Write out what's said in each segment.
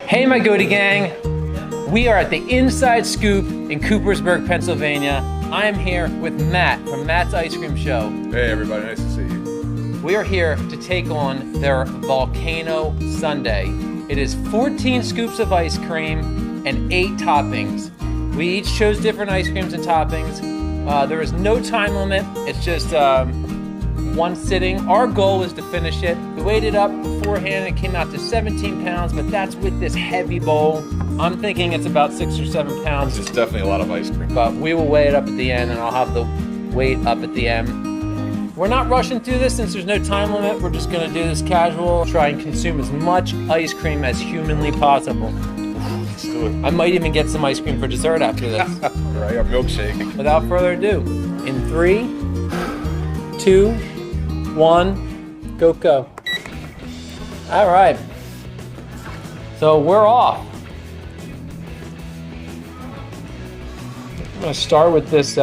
Hey my Goatie Gang, we are at the Inside Scoop in Coopersburg, Pennsylvania. I am here with Matt from Matt's Ice Cream Show. Hey everybody, nice to see you. We are here to take on their Volcano Sundae. It is 14 scoops of ice cream and 8 toppings. We each chose different ice creams and toppings. There is no time limit, it's just one sitting. Our goal is to finish it. We weighed it up beforehand and it came out to 17 pounds, but that's with this heavy bowl. I'm thinking it's about 6 or 7 pounds. It's definitely a lot of ice cream. But we will weigh it up at the end and I'll have the weight up at the end. We're not rushing through this since there's no time limit. We're just gonna do this casual, try and consume as much ice cream as humanly possible. Let's do it. I might even get some ice cream for dessert after this. Right, a milkshake. Without further ado, in 3, 2, 1, go. All right, so we're off. I'm gonna start with this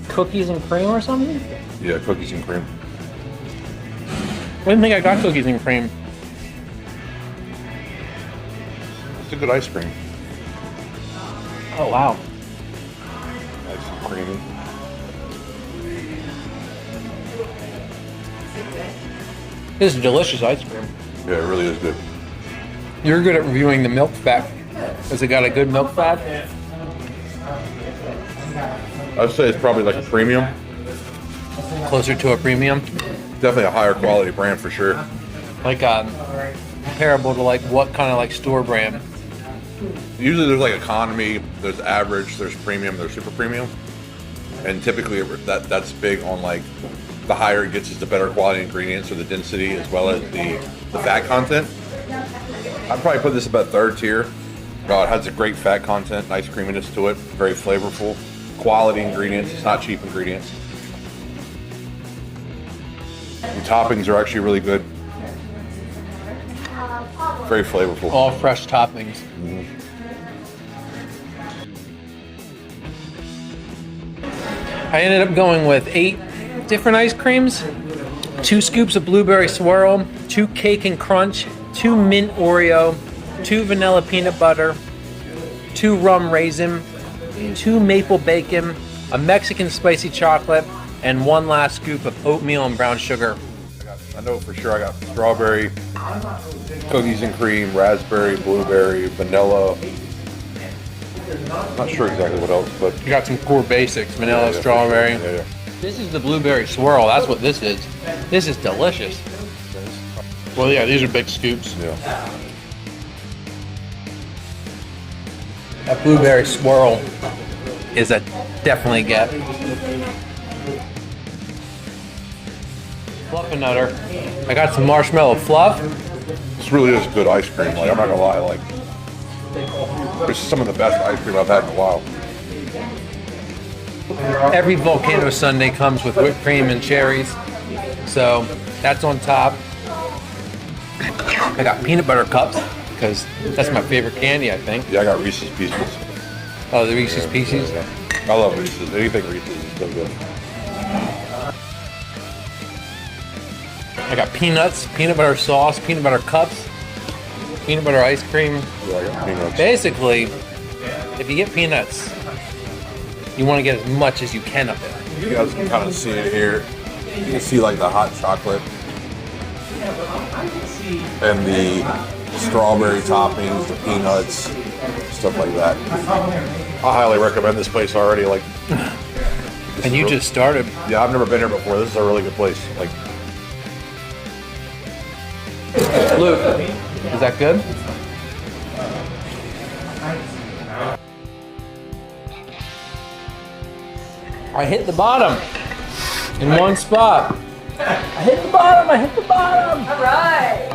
cookies and cream or something? Yeah, cookies and cream. I didn't think I got cookies and cream. It's a good ice cream. Oh wow. Nice and creamy. This is delicious ice cream. Yeah, it really is good. You're good at reviewing the milk fat. Has it got a good milk fat? I'd say it's probably like a premium. Closer to a premium? Definitely a higher quality brand for sure. Like comparable to like what kind of like store brand? Usually there's like economy, there's average, there's premium, there's super premium. And typically that's big on like the higher it gets is the better quality ingredients or the density as well as the fat content. I'd probably put this about 3rd tier. It has a great fat content, nice creaminess to it, very flavorful, quality ingredients, it's not cheap ingredients. The toppings are actually really good. Very flavorful. All fresh toppings. Mm-hmm. I ended up going with 8 different ice creams, 2 scoops of blueberry swirl, 2 cake and crunch, 2 mint Oreo, 2 vanilla peanut butter, 2 rum raisin, 2 maple bacon, a Mexican spicy chocolate, and 1 last scoop of oatmeal and brown sugar. I know for sure I got strawberry, cookies and cream, raspberry, blueberry, vanilla. Not sure exactly what else, but You got some core basics, vanilla, strawberry. Yeah. This is the blueberry swirl, that's what this is. This is delicious. Well, yeah, these are big scoops. Yeah. That blueberry swirl is a definitely get. Fluffernutter. I got some marshmallow fluff. This really is good ice cream. Like I'm not gonna lie, like this is some of the best ice cream I've had in a while. Every Volcano Sundae comes with whipped cream and cherries, so that's on top. I got peanut butter cups because that's my favorite candy, I think. Yeah, I got Reese's Pieces. Oh, the Reese's Pieces. Yeah. I love Reese's. Anything Reese's is so good. I got peanuts, peanut butter sauce, peanut butter cups, peanut butter ice cream. Yeah, I got peanuts. Basically, if you get peanuts, you want to get as much as you can of it. You guys can kind of see it here. You can see like the hot chocolate and the strawberry toppings, the peanuts, stuff like that. I highly recommend this place already. Like, And you just started. Yeah, I've never been here before. This is a really good place. Like, Luke, is that good? I hit the bottom in one spot. I hit the bottom. I hit the bottom. All right.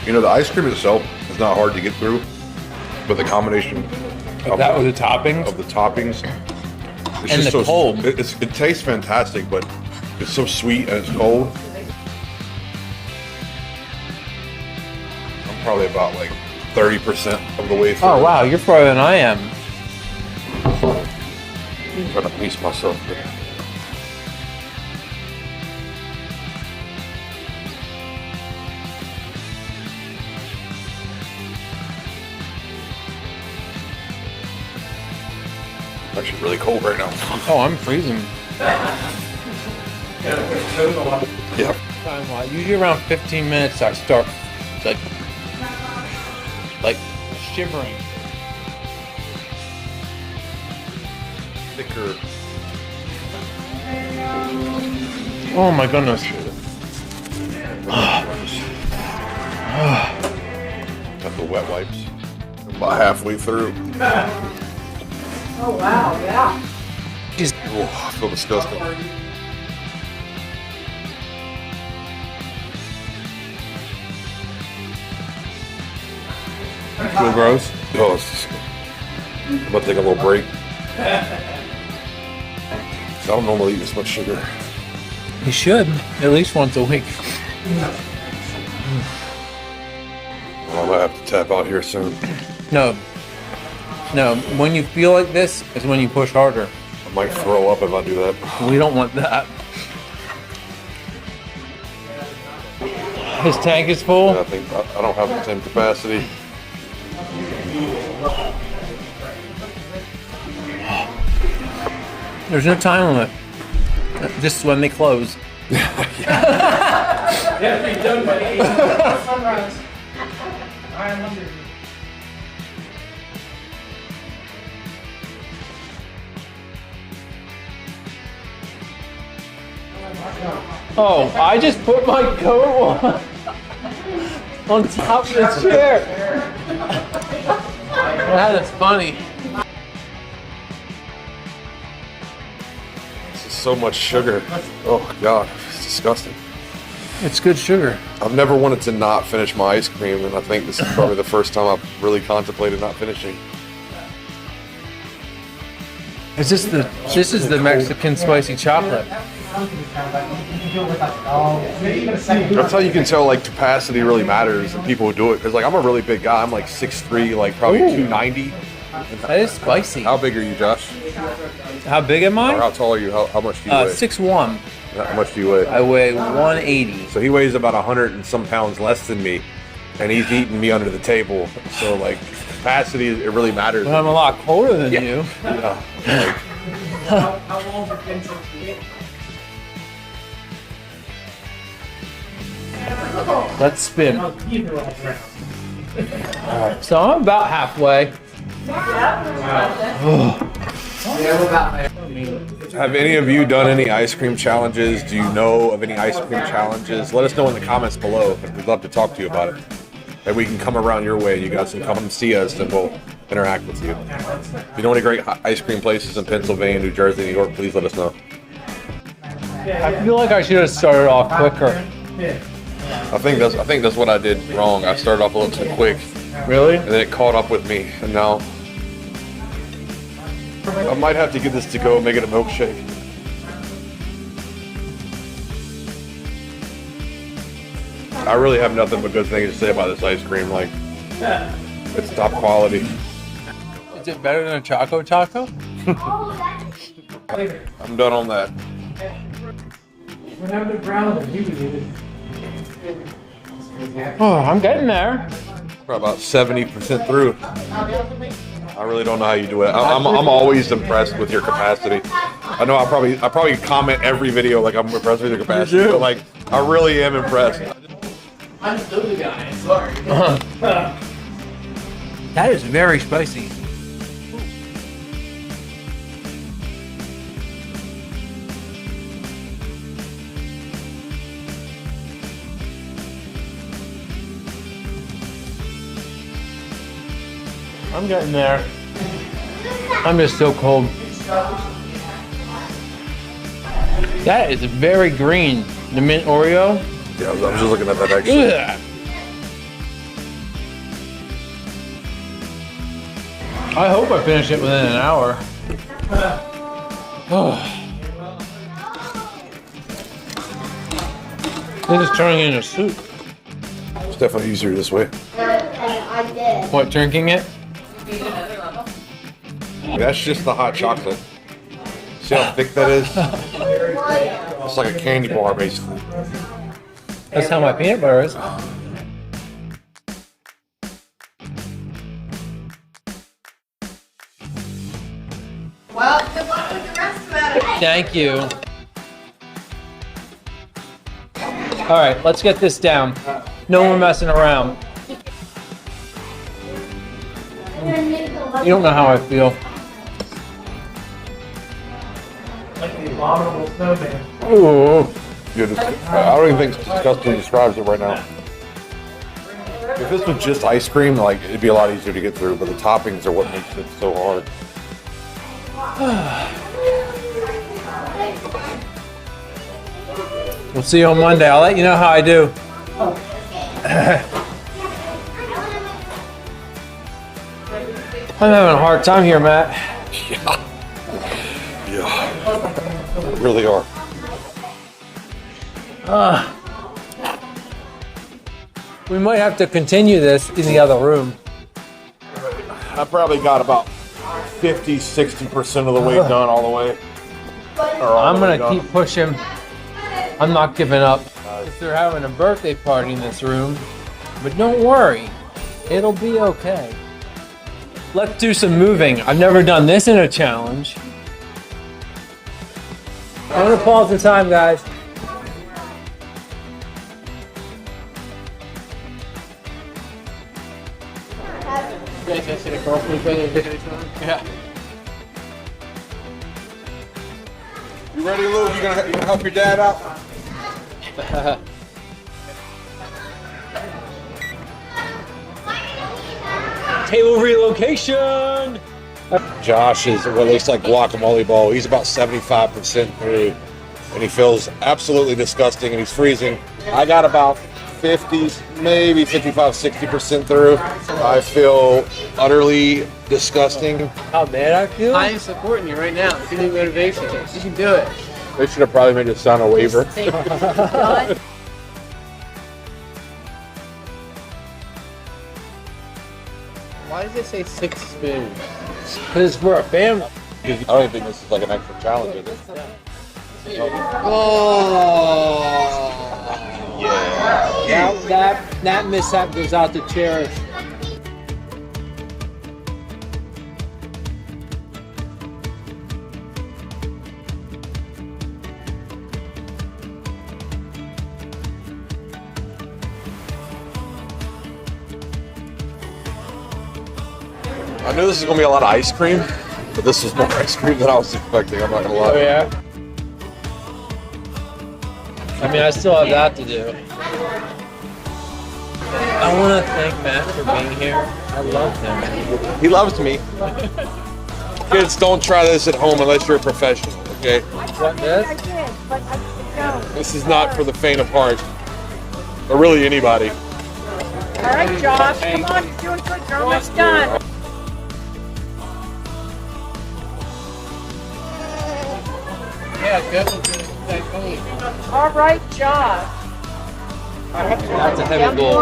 you know, the ice cream itself is not hard to get through, but the combination of That was the toppings. of the toppings, it's And just the cold. It tastes fantastic, but it's so sweet and it's cold. I'm probably about like 30% of the way through. Oh wow, you're farther than I am. I'm trying to pace myself. But it's actually really cold right now. Oh, I'm freezing. Yeah. Usually around 15 minutes I start like shivering. Thicker. Oh my goodness. Got the wet wipes. About halfway through. Oh, wow, yeah. Just Oh, I feel disgusting. feel gross. Oh, it's just, I'm gonna take a little break. I don't normally eat this much sugar. You should at least once a week. I might have to tap out here soon. No. When you feel like this is when you push harder. I might throw up if I do that. We don't want that. His tank is full. I think I don't have the same capacity. There's no time limit. This is when they close. Sunrise. I am hungry. Oh, I just put my coat on top of the chair. That is funny. This is so much sugar. Oh God, it's disgusting. It's good sugar. I've never wanted to not finish my ice cream, and I think this is probably the first time I've really contemplated not finishing. Is this the Mexican spicy chocolate? That's how you can tell like capacity really matters and people who do it. Because like I'm a really big guy. I'm like 6'3", like probably 290. That is spicy. How big are you, Josh? How big am Or I? how tall are you? How much do you weigh? 6'1". How much do you weigh? I weigh 180. So he weighs about 100 and some pounds less than me, and he's eating me under the table. So like capacity, it really matters. But I'm a lot colder than you. Yeah. Like, How long have you been drinking? Let's spin. Either all around. So I'm about halfway. have any of you done any ice cream challenges? Do you know of any ice cream challenges? Let us know in the comments below. We'd love to talk to you about it. And we can come around your way. You guys can come and see us, and we'll interact with you. If you know any great ice cream places in Pennsylvania, New Jersey, New York, please let us know. I feel like I should have started off quicker. I think that's what I did wrong. I started off a little too quick, Really? and then it caught up with me, and now I might have to give this to go and make it a milkshake. I really have nothing but good things to say about this ice cream. Like, it's top quality. Is it better than a Choco Taco? I'm done on that. What happened to Brown? He was eating. Oh, I'm getting there. We're about 70% through. I really don't know how you do it. I'm always impressed with your capacity. I know I probably comment every video like I'm impressed with your capacity, but like I really am impressed. I'm still the guy. Sorry. That is very spicy. I'm getting there. I'm just so cold. That is very green. The mint Oreo. Yeah, I was just looking at that Look actually. at that. I hope I finish it within an hour. This is turning into soup. It's definitely easier this way. What, drinking it? That's just the hot chocolate. See how thick that is? It's like a candy bar, basically. That's how my peanut butter is. Well, good luck with the rest of it. Thank you. All right, let's get this down. No more messing around. You don't know how I feel. Like the abominable snowman. Ooh. Dude, I don't even think disgusting describes it right now. If this was just ice cream, like it'd be a lot easier to get through, but the toppings are what makes it so hard. We'll see you on Monday. I'll let you know how I do. I'm having a hard time here, Matt. Yeah. Really are. We might have to continue this in the other room. I probably got about 50-60% of the way done all the way. I'm gonna keep pushing. I'm not giving up. They're having a birthday party in this room, but don't worry, it'll be okay. Let's do some moving. I've never done this in a challenge. I'm gonna pause the time, guys. Yeah. You ready, Lou? You gonna help your dad out? Table relocation. Josh is released like guacamole bowl. He's about 75% through, and he feels absolutely disgusting, and he's freezing. I got about 50, maybe 55, 60% through. I feel utterly disgusting. How bad I feel? I am supporting you right now. Give me motivation. You can do it. They should have probably made it sound a waiver. Why does it say 6 spoons? Because we're a family. I don't even think this is like an extra challenge, is it? Oh. Yeah. That mishap goes out to Cherish. I knew this was gonna be a lot of ice cream, but this was more ice cream than I was expecting. I'm not gonna lie. Oh yeah. I mean, I still have that to do. I want to thank Matt for being here. I love him. He loves me. Kids, don't try this at home unless you're a professional, okay? What, this? This is not for the faint of heart, or really anybody. All right, Josh, come on, you're doing good. You're almost done. Yeah, good. All right, Josh. That's a heavy bowl.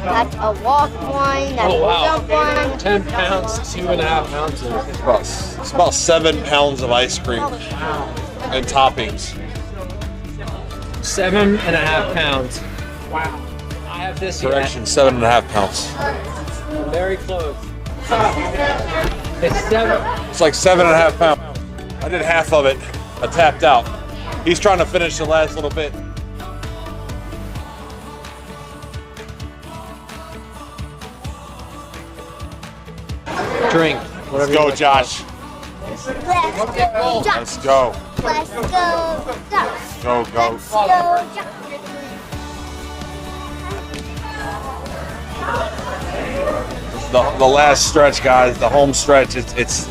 That's a walk one. That's Oh, wow. a jump one. 10 pounds, 2.5 ounces. It's about 7 pounds of ice cream and toppings. 7.5 pounds. Wow. I have this yet. Correction, 7.5 pounds. Very close. It's 7. It's like 7.5 pounds. I did half of it. I tapped out. He's trying to finish the last little bit. Drink. Let's go, Josh. Let's go, Josh. Let's go. Let's go, Josh. Go, go. Let's go, Josh. The last stretch, guys. The home stretch. It's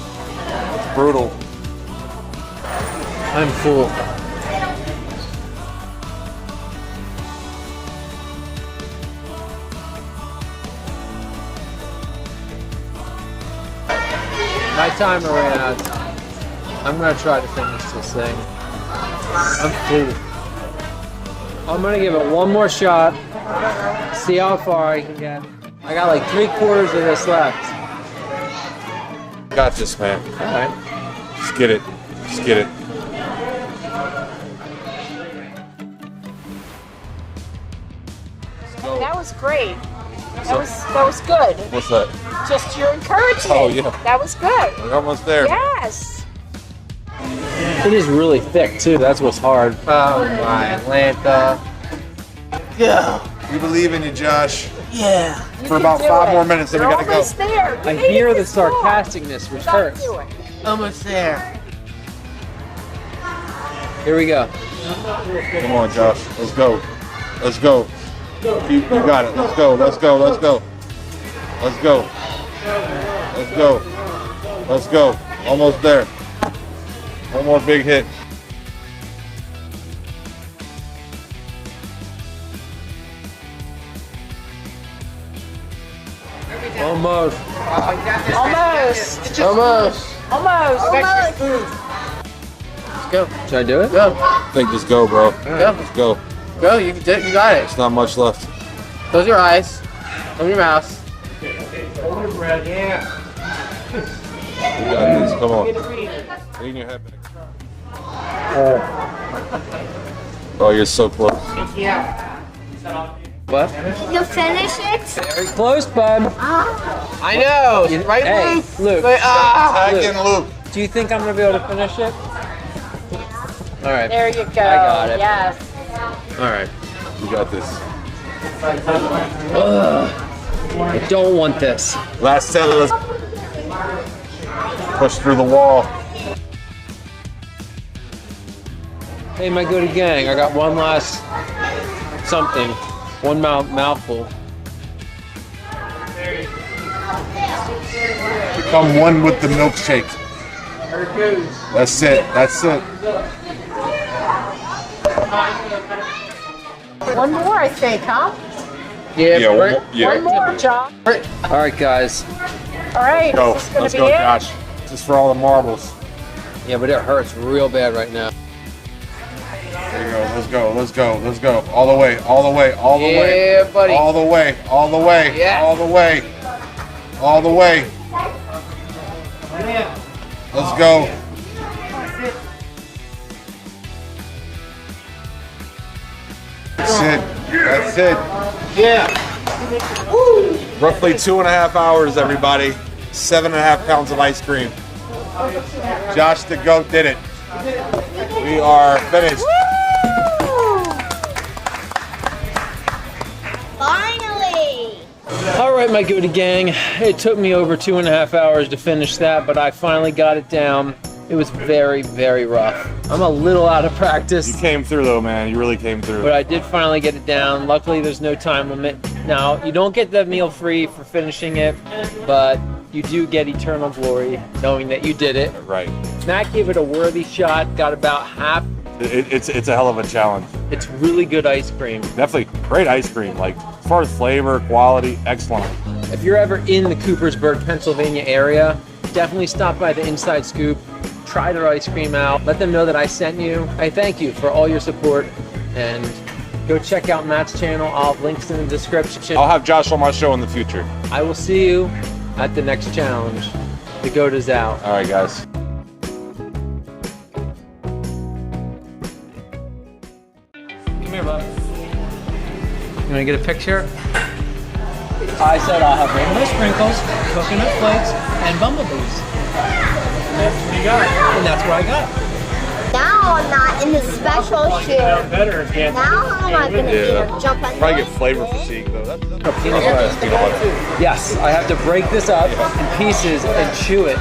brutal. I'm full. My timer ran out. I'm gonna try to finish this thing. I'm full. I'm gonna give it one more shot. See how far I can get. I got like 3/4 of this left. Got this, man. All right. Just get it. Just get it. That was great. That was good. What's that? Just your encouragement. Oh, yeah. That was good. We're almost there. Yes. It is really thick too. That's what's hard. Oh my Atlanta. We believe in you, Josh. You For can about do 5 it. more minutes, then we You're gotta go. almost there. You I made hear it the this far. sarcasticness, which Stop hurts. doing. Almost there. Here we go. Come on, Josh. Let's go. Let's go. You got it. Let's go. Let's go. Let's go. Let's go. Let's go. Let's go. Almost there. One more big hit. Almost. Almost. Almost. Almost. Let's go. Should I do it? Go. I think just go, bro. Go. Let's go. Go. You can do it. You got it. There's not much left. Close your eyes. Open your mouth. Yeah. You got this. Come on. Lean your head back. Oh, you're so close. What? You finish it? Very close, bud. I know. Right, Hey, Luke? Luke. Wait, Tag in Luke. Do you think I'm gonna be able to finish it? All right. There you go. I got it. Yes. All right. You got this. I don't want this. Last set. Let's push through the wall. Hey, my Goatie Gang, I got one last something. One mouthful. Become one with the milkshake. That's it. That's it. One more, I think, huh? Yeah, one right. more. Yeah. One more, John. All right, guys. All right. Go. This is gonna Let's be go, it. Josh. Just for all the marbles. Yeah, but it hurts real bad right now. There you go. Let's go. Let's go. Let's go. All the way. All the way. All the way. Yeah, buddy. All the way. All the way. Yeah. All the way. All the way. Let's go. That's it. That's it. Yeah. Roughly 2.5 hours, everybody. 7.5 pounds of ice cream. Josh the Goat did it. We are finished. Finally! All right, my Goatie Gang. It took me over 2.5 hours to finish that, but I finally got it down. It was very, very rough. I'm a little out of practice. You came through though, man. You really came through. But I did finally get it down. Luckily, there's no time limit. Now, you don't get the meal free for finishing it, but you do get eternal glory knowing that you did it. Right. Matt gave it a worthy shot, got about half. It's a hell of a challenge. It's really good ice cream. Definitely great ice cream. Like as far as flavor, quality, excellent. If you're ever in the Coopersburg, Pennsylvania area, definitely stop by the Inside Scoop. Try their ice cream out. Let them know that I sent you. I thank you for all your support, and Go check out Matt's channel. I'll have links in the description. I'll have Josh on my show in the future. I will see you at the next challenge. The goat is out. All right, guys. Come here, bud. You want to get a picture? I said I'll have rainbow sprinkles, coconut flakes, and bumblebees. And that's what you got. And that's what I got. Now I'm not in the special shoe. Better again. Now how am I going to jump on Probably this? get flavor fatigue though. That's Yes, I have to break this up in pieces and chew it